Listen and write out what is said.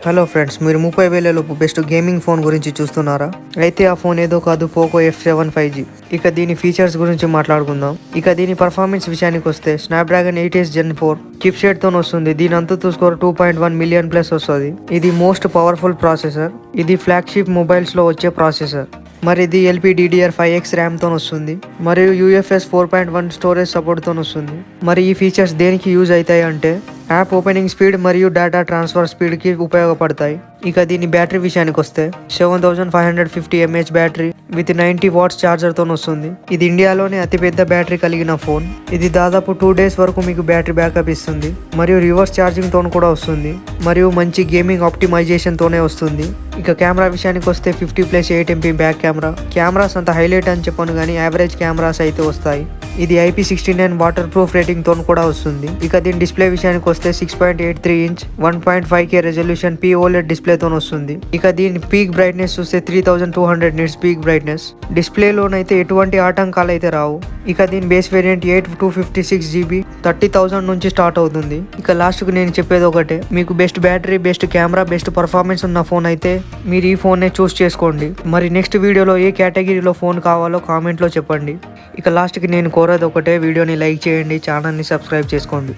Hello friends, మీరు 30,000 లోపు best gaming phone గురించి చూస్తున్నారా? అయితే ఆ ఫోన్ ఏదో కాదు, పోకో F7 5G. ఇక దీని ఫీచర్స్ గురించి మాట్లాడుకుందాం. ఇక దీని పర్ఫార్మెన్స్ విషయానికి వస్తే స్నాప్డ్రాగన్ 8 Gen 4 చిప్సెట్ తో వస్తుంది. దీని అంతు స్కోర్ 2.1 మిలియన్ ప్లస్ వస్తుంది. ఇది మోస్ట్ పవర్ఫుల్ ప్రాసెసర్. ఇది ఫ్లాగ్షిప్ మొబైల్స్ లో వచ్చే ప్రాసెసర్. మరి ఇది LPDDR5X ర్యామ్ తో వస్తుంది. మరియు UFS 4.1 స్టోరేజ్ సపోర్ట్ తో వస్తుంది. మరి ఈ ఫీచర్స్ దేనికి యూజ్ అవుతాయి అంటే యాప్ ఓపెనింగ్ స్పీడ్ మరియు డేటా ట్రాన్స్ఫర్ స్పీడ్ కి ఉపయోగపడతాయి. ఇక దీని బ్యాటరీ విషయానికి వస్తే 7550 mAh battery with 90 watts charger తో వస్తుంది. ఇది ఇండియాలోనే అతిపెద్ద బ్యాటరీ కలిగిన ఫోన్. ఇది దాదాపు 2 days వరకు మీకు బ్యాటరీ బ్యాకప్ ఇస్తుంది. మరియు రివర్స్ ఛార్జింగ్ తో కూడా వస్తుంది. మరియు మంచి గేమింగ్ ఆప్టిమైజేషన్ తోనే వస్తుంది. ఇక కెమెరా విషయానికి వస్తే 50+8MP బ్యాక్ కెమెరాస్ అంత హైలైట్ అని చెప్పను కానీ యావరేజ్ కెమెరాస్ అయితే వస్తాయి. ఇది IP69 వాటర్ ప్రూఫ్ రేటింగ్ తో కూడా వస్తుంది. ఇక దీని డిస్ప్లే విషయానికి వస్తే 6.83 inch 1.5K resolution POLED display తో వస్తుంది. ఇక దీని పీక్ బ్రైట్నెస్ చూస్తే 3200 నిట్స్ పీక్ బ్రైట్నెస్. డిస్ప్లేలోనైతే ఎటువంటి ఆటంకాలు అయితే రావు. ఇక దీని బేస్ వేరియంట్ 8/256GB 30,000 నుంచి స్టార్ట్ అవుతుంది. ఇక లాస్ట్ కు నేను చెప్పేది ఒకటే, మీకు best battery, best camera, best performance ఉన్న ఫోన్ అయితే మీరు ఈ ఫోన్ నే చూస్ చేసుకోండి. మరి నెక్స్ట్ వీడియోలో ఏ కేటగిరీలో ఫోన్ కావాలో కామెంట్ లో చెప్పండి. ఇక లాస్ట్ కి నేను కోరేది ఒకటే, వీడియోని లైక్ చేయండి, ఛానల్ ని సబ్స్క్రైబ్ చేసుకోండి.